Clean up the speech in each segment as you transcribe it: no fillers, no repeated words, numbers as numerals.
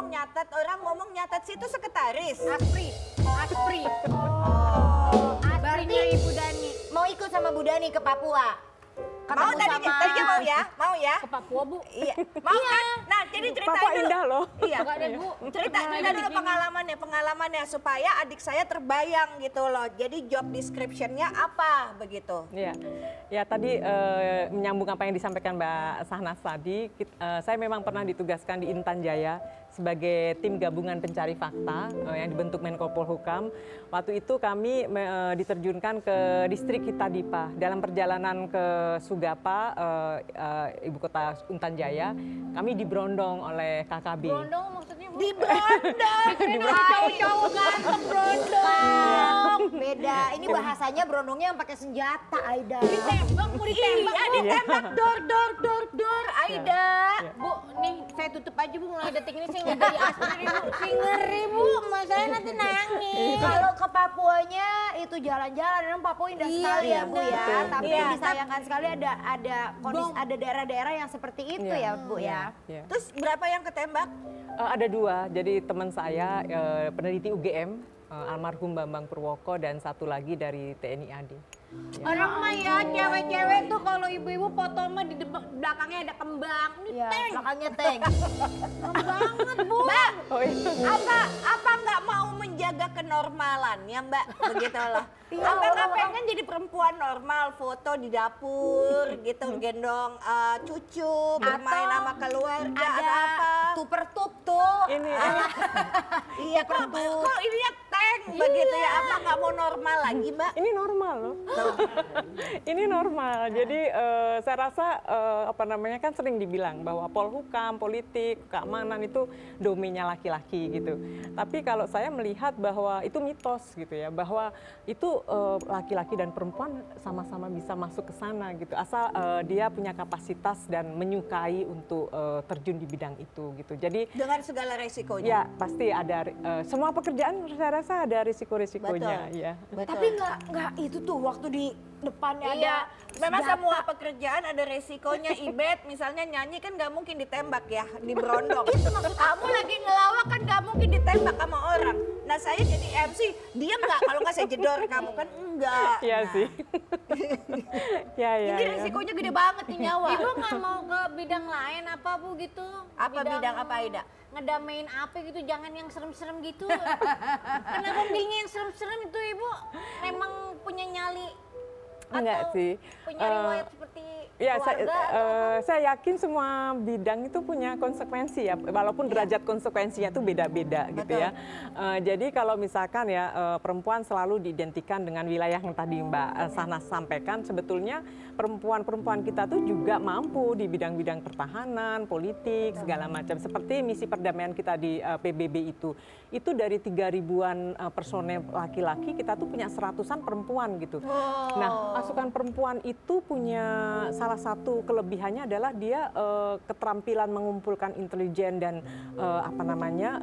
nyatet, orang ngomong nyatet situ sekretaris. Aspri. Aspri Ibu Dani. Mau ikut sama Bu Dani ke Papua? Mau tadinya mau ya? Mau ya? Ke Papua, Bu. Iya. Mau kan? Nah, jadi ceritain Papua dulu. indah loh. Iya. Cerita dulu pengalamannya supaya adik saya terbayang gitu loh. Jadi job description-nya apa begitu? Iya, ya tadi menyambung apa yang disampaikan Mbak Sahnas tadi, saya memang pernah ditugaskan di Intan Jaya sebagai tim gabungan pencari fakta yang dibentuk Menko Polhukam. Waktu itu kami diterjunkan ke distrik Hitadipa dalam perjalanan ke Sugapa, ibu kota Intan Jaya. Kami diberondong oleh KKB. Brondong maksudnya, Bu? Diberondong. Cowok-cowok ganteng brondong. Beda, ini bahasanya berondongnya yang pakai senjata, Aida. Ditembak, Bu, ditembak. Iya, ditembak dor, Aida. Bu, nih saya tutup aja, Bu, mulai detik ini saya nggak jadi Aspri, Bu. Si ngeri, Bu, emak saya nanti nangis. Kalau ke Papuanya itu jalan-jalan, memang Papua indah sekali ya Bu ya. betul. Tapi Iya. disayangkan sekali ada kondisi, ada daerah-daerah yang seperti itu ya Bu ya. Iya. Terus berapa yang ketembak? Ada dua, jadi teman saya peneliti UGM, almarhum Bambang Purwoko, dan satu lagi dari TNI AD. Orang mah ya, cewek-cewek tuh kalau ibu-ibu foto mah di belakangnya ada kembang. Ini Iya, tank. belakangnya tank. Serem banget, Bu. Mbak, Oh, iya. apa nggak mau menjaga kenormalan ya Mbak? Begitu loh. Iya, Apa nggak orang- pengen jadi perempuan normal, foto di dapur gitu, gendong cucu, bermain sama keluarga, Ada atau apa? tuper-tup tuh. Ini Iya kok ininya tank begitu ya? Apa nggak mau normal lagi Mbak? ini normal loh. Ini normal. Jadi saya rasa apa namanya kan sering dibilang bahwa Polhukam, politik, keamanan itu domainnya laki-laki gitu. Tapi kalau saya melihat bahwa itu mitos gitu ya, bahwa itu laki-laki dan perempuan sama-sama bisa masuk ke sana gitu. Asal dia punya kapasitas dan menyukai untuk terjun di bidang itu gitu. Jadi Dengan segala resikonya. ya pasti ada semua pekerjaan saya rasa ada risiko-risikonya Betul. ya. Betul. Tapi nggak itu tuh waktu di depannya ada Iya, memang senjata. semua pekerjaan ada resikonya. Ibet misalnya nyanyi kan nggak mungkin ditembak ya, diberondong. Itu maksud kamu lagi ngelawak kan nggak mungkin ditembak sama orang. Nah saya jadi MC, diam nggak kalau nggak saya jedor kamu kan enggak. Iya Nah, sih. Ya ya. Ini ya. resikonya gede banget nih nyawa. Ibu nggak mau ke bidang lain apa, Bu, gitu? Apa bidang apa, Aida? Ngedamein apa gitu, jangan yang serem-serem gitu. Kenapa pilihnya yang serem-serem itu, Ibu? Memang punya nyali Enggak atau sih. punya riwayat seperti Ya, keluarga atau apa? saya yakin semua bidang itu punya konsekuensi ya, walaupun derajat konsekuensinya itu beda-beda gitu ya. Jadi kalau misalkan ya perempuan selalu diidentikan dengan wilayah yang tadi Mbak Sahnas sampaikan, sebetulnya perempuan-perempuan kita tuh juga mampu di bidang-bidang pertahanan, politik, segala macam. Seperti misi perdamaian kita di PBB itu dari 3.000-an personel laki-laki, kita tuh punya 100-an perempuan gitu. Nah, pasukan perempuan itu punya salah satu kelebihannya adalah dia keterampilan mengumpulkan intelijen dan apa namanya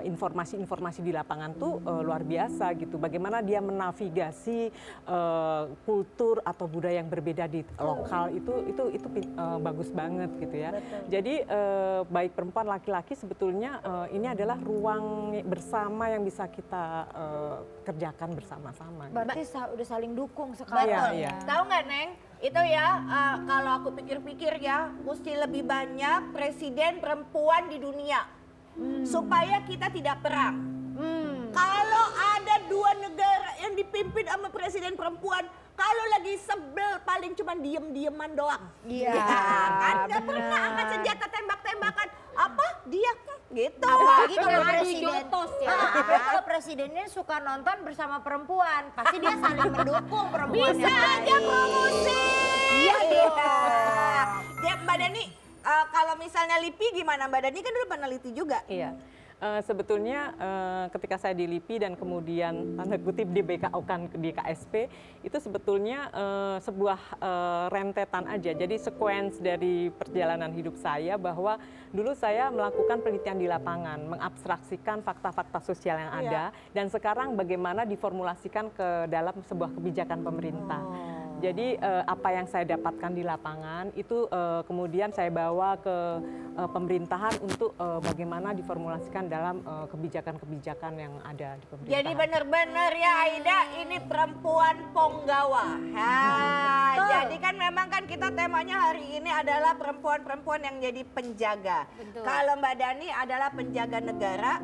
informasi-informasi di lapangan tuh luar biasa gitu. Bagaimana dia menavigasi kultur atau budaya yang berbeda di lokal itu bagus banget gitu ya. Jadi baik perempuan laki-laki sebetulnya ini adalah ruang bersama yang bisa kita kerjakan bersama-sama. Berarti udah saling dukung sekarang. Betul. Iya. Tahu nggak Neng? Itu ya kalau aku pikir-pikir ya, mesti lebih banyak presiden perempuan di dunia supaya kita tidak perang. Kalau ada dua negara yang dipimpin sama presiden perempuan, kalau lagi sebel paling cuma diem-dieman doang. Iya, Kan nggak benar. pernah angkat senjata tembak-tembakan. Apa? Dia gitu. Apalagi kalau Adu presiden, jotos ya. apalagi kalau presidennya suka nonton bersama perempuan, pasti dia saling mendukung perempuan. Bisa yang aja lain. promosi. Iya, iya. Ya, Mbak Dani, kalau misalnya LIPI gimana? Mbak Dani kan dulu peneliti juga. Iya. Sebetulnya ketika saya di LIPI dan kemudian tanda kutip di BKO kan di KSP itu sebetulnya sebuah rentetan aja. Jadi sequence dari perjalanan hidup saya bahwa dulu saya melakukan penelitian di lapangan, mengabstraksikan fakta-fakta sosial yang ada dan sekarang bagaimana diformulasikan ke dalam sebuah kebijakan pemerintah. Jadi apa yang saya dapatkan di lapangan itu kemudian saya bawa ke pemerintahan untuk bagaimana diformulasikan dalam kebijakan-kebijakan yang ada di pemerintahan. Jadi benar-benar ya Aida, ini perempuan penggawa. Jadi kan memang kan kita temanya hari ini adalah perempuan-perempuan yang jadi penjaga. Betul. Kalau Mbak Dani adalah penjaga negara,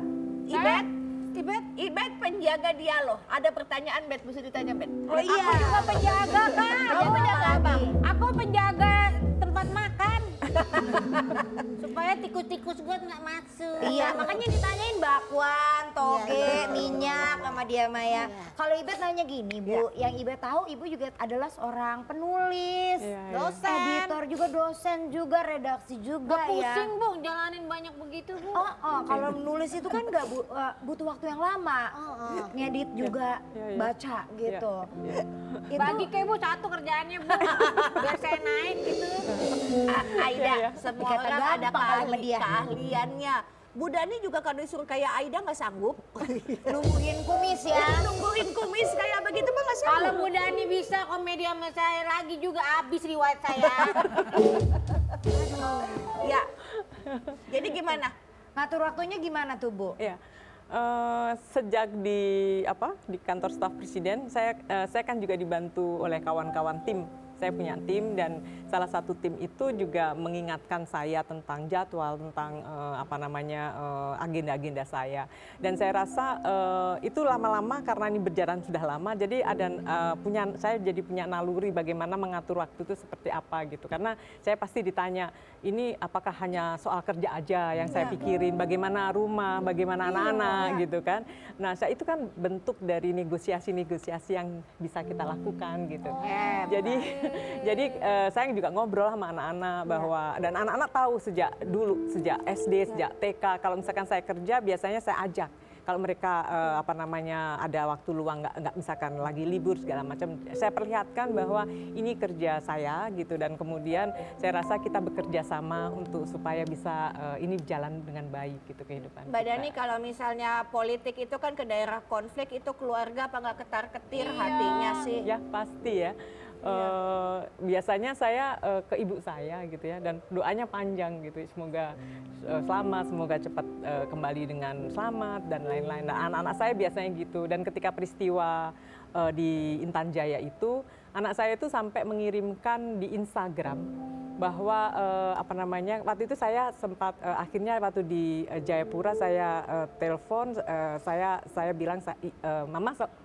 Ibet penjaga dialog. Ada pertanyaan Bet, mesti ditanya Bet. Oh iya. Aku juga penjaga kan. Kamu penjaga apa? Aku penjaga tempat makan. Supaya tikus-tikus gue nggak masuk. Iya, makanya ditanyain bakwan, toge, minyak sama dia Maya. Kalau Ibet nanya gini, Bu, yang Ibet tahu Ibu juga adalah seorang penulis, Dosen. editor juga, dosen juga, redaksi juga Gak pusing ya. Bu, jalanin banyak begitu Bu. Kalau menulis itu kan nggak butuh waktu yang lama, ngedit juga, baca gitu. Itu Bagi kayak Bu satu kerjaannya Bu, biar saya naik gitu. Aida, semua Dikata orang ada gampang sama dia. keahliannya. Bu Dani juga kalau disuruh kayak Aida nggak sanggup. nungguin kumis ya. Nungguin kumis kayak begitu mah nggak sanggup. Kalau Bu Dani bisa komedi sama saya lagi juga habis riwayat saya. Ya. Jadi gimana? Ngatur waktunya gimana tuh Bu? Ya, sejak di kantor staf presiden, saya kan juga dibantu oleh kawan-kawan tim. Saya punya tim dan salah satu tim itu juga mengingatkan saya tentang jadwal, tentang agenda-agenda saya. Dan saya rasa itu lama-lama karena ini berjalan sudah lama, jadi saya jadi punya naluri bagaimana mengatur waktu itu seperti apa gitu. Karena saya pasti ditanya, ini apakah hanya soal kerja aja yang saya pikirin, bagaimana rumah, bagaimana anak-anak gitu kan. Nah, itu kan bentuk dari negosiasi-negosiasi yang bisa kita lakukan gitu. Jadi saya juga ngobrol sama anak-anak bahwa dan anak-anak tahu sejak SD, sejak TK kalau misalkan saya kerja biasanya saya ajak. Kalau mereka ada waktu luang nggak misalkan lagi libur segala macam, saya perlihatkan bahwa ini kerja saya gitu dan kemudian saya rasa kita bekerja sama untuk supaya bisa ini berjalan dengan baik gitu kehidupan. Mbak Dani, kalau misalnya politik itu kan ke daerah konflik itu keluarga apa nggak ketar-ketir hatinya sih? Ya pasti ya. Biasanya saya ke ibu saya gitu ya dan doanya panjang gitu, semoga selamat, semoga cepat kembali dengan selamat dan lain-lain. Nah, anak-anak saya biasanya gitu. Dan ketika peristiwa di Intan Jaya itu, anak saya itu sampai mengirimkan di Instagram bahwa waktu itu saya sempat akhirnya waktu di Jayapura saya telepon, saya bilang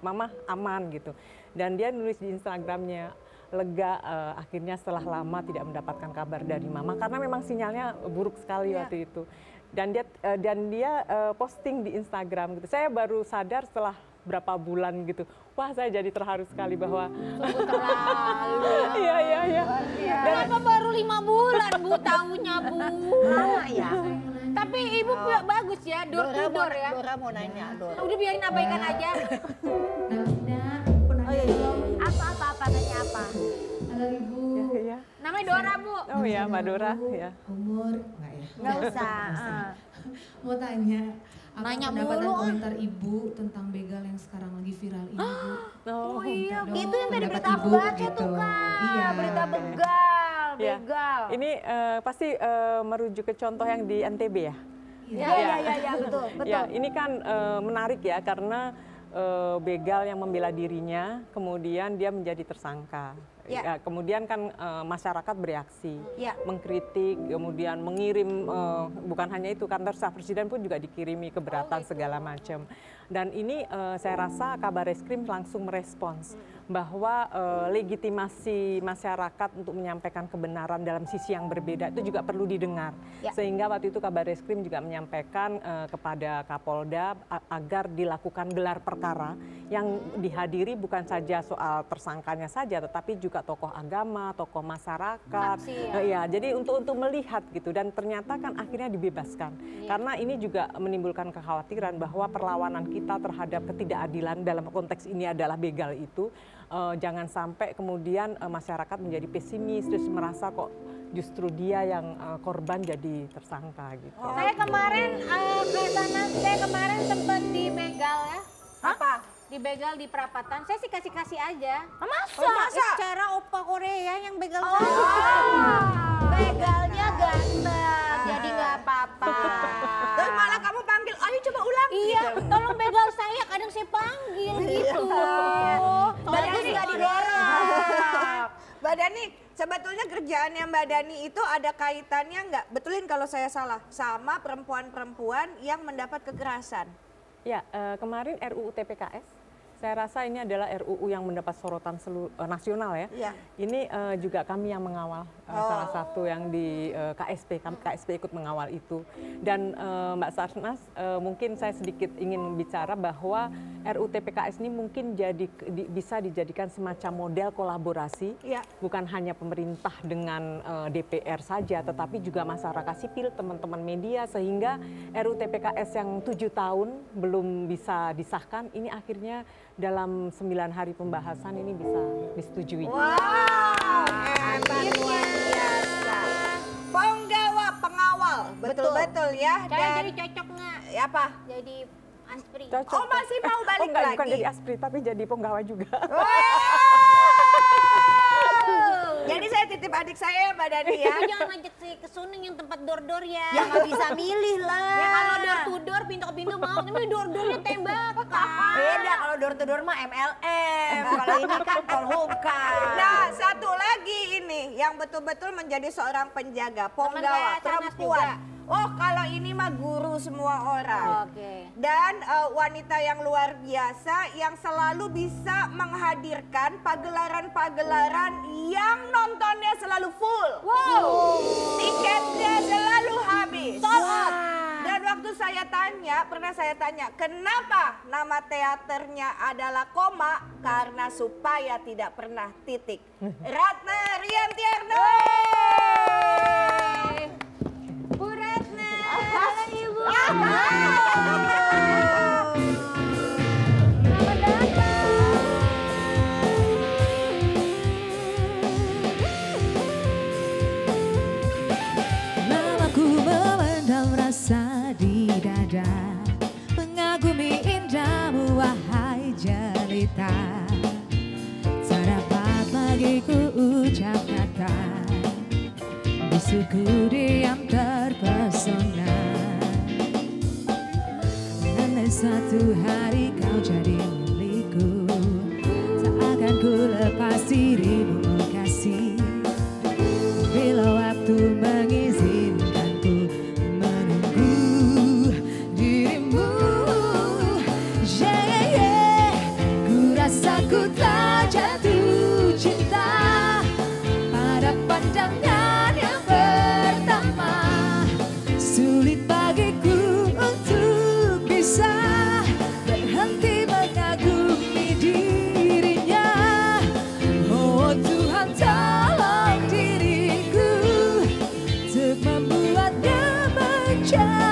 mama aman gitu. Dan dia nulis di Instagramnya, lega akhirnya setelah lama tidak mendapatkan kabar dari mama karena memang sinyalnya buruk sekali waktu itu. Dan dia posting di Instagram gitu. Saya baru sadar setelah berapa bulan gitu. Wah, saya jadi terharu sekali bahwa Sungguh terlalu. Iya. Kenapa baru 5 bulan Bu tahunya Bu? Lama ya. Tapi Ibu bagus ya, door to door ya. Dora mau nanya, Dora. Udah biarin abaikan aja. Apa nanya apa? Halo Ibu. Ya. Namanya Dora Bu. Oh ya, Mbak Dora ya. Umur enggak ya? Nggak usah. Mau tanya, apa Nanya pendapat dan mulu, komentar Ibu tentang begal yang sekarang lagi viral ini, Bu? Oh iya. Dong, Itu yang tadi pendapat berita aku Ibu, baca gitu. tuh Kak. Iya. Berita Ya. begal. Ini pasti merujuk ke contoh yang di NTB ya. Iya, betul. Ya, ini kan menarik ya karena begal yang membela dirinya, kemudian dia menjadi tersangka. Ya, kemudian kan masyarakat bereaksi, mengkritik, kemudian mengirim, bukan hanya itu, kantor staf presiden pun juga dikirimi keberatan segala macam. Dan ini saya rasa Kabareskrim langsung merespons bahwa legitimasi masyarakat untuk menyampaikan kebenaran dalam sisi yang berbeda itu juga perlu didengar. Sehingga waktu itu Kabareskrim juga menyampaikan kepada Kapolda agar dilakukan gelar perkara yang dihadiri bukan saja soal tersangkanya saja, tetapi juga tokoh agama, tokoh masyarakat. Ya, jadi untuk melihat gitu, dan ternyata kan akhirnya dibebaskan. Karena ini juga menimbulkan kekhawatiran bahwa perlawanan kita terhadap ketidakadilan dalam konteks ini adalah begal itu, jangan sampai kemudian masyarakat menjadi pesimis terus merasa kok justru dia yang korban jadi tersangka gitu. Saya kemarin ke sana, saya kemarin sempat dibegal ya. Apa? dibegal di perapatan, saya sih kasih aja. Masa? Cara opa Korea yang begal Oh, begalnya ganteng, jadi nggak apa-apa. Terus malah kamu panggil, ayo coba ulang. Iya, tolong begal saya, kadang saya panggil gitu. Bagus nggak didorong. Mbak Dani, sebetulnya kerjaannya Mbak Dani itu ada kaitannya nggak, betulin kalau saya salah, sama perempuan-perempuan yang mendapat kekerasan? Ya, kemarin RUU TPKS, saya rasa ini adalah RUU yang mendapat sorotan nasional ya. Iya. Ini juga kami yang mengawal, salah satu yang di KSP ikut mengawal itu. Dan Mbak Sarnas, mungkin saya sedikit ingin bicara bahwa RUU TPKS ini mungkin bisa dijadikan semacam model kolaborasi, Iya. bukan hanya pemerintah dengan DPR saja, tetapi juga masyarakat sipil, teman-teman media, sehingga RUU TPKS yang 7 tahun belum bisa disahkan, ini akhirnya dalam 9 hari pembahasan ini bisa disetujui. Wow, hebat luar biasa. Penggawa pengawal, betul-betul ya. Saya Dan jadi cocok nggak? apa? Jadi Aspri. Cocok. Oh, masih mau balik enggak, lagi? bukan jadi aspri, tapi jadi penggawa juga. Jadi saya titip adik saya Mbak Dani ya. Tapi jangan ajak saya ke Suneng yang tempat dor-dor ya. Ya nggak bisa milih lah. Ya kalau door to door, pintu ke pintu mau, tapi door-doornya tembakan. Beda kalau door to door mah MLM. Kalau ini kan Polhukam. Nah, satu lagi ini yang betul-betul menjadi seorang penjaga, penggawa, saya, Sarnas perempuan. juga. Oh, kalau ini mah guru semua orang. Oke. Dan wanita yang luar biasa yang selalu bisa menghadirkan pagelaran-pagelaran yang nontonnya selalu full. Wow. Tiketnya selalu habis. Sold out. Dan waktu saya tanya, pernah saya tanya, kenapa nama teaternya adalah koma? Karena supaya tidak pernah titik. Ratna Riantiarno. Bu Ratna. Halo Ibu. Lamaku memendam rasa di dada, mengagumi indahmu wahai jelita. Tak dapat lagi ku ucap kata, bisuku diam terpesona. Andai satu hari kau jadi milikku, tak akan ku lepas dirimu kasih. Bila waktu mengizinkanku menunggu dirimu, ku rasa ku telah jatuh cinta pada pandangan yang pertama. Sulit bagiku untuk bisa berhenti mengagumi dirinya. Oh Tuhan, tolong diriku untuk membuatnya menjadi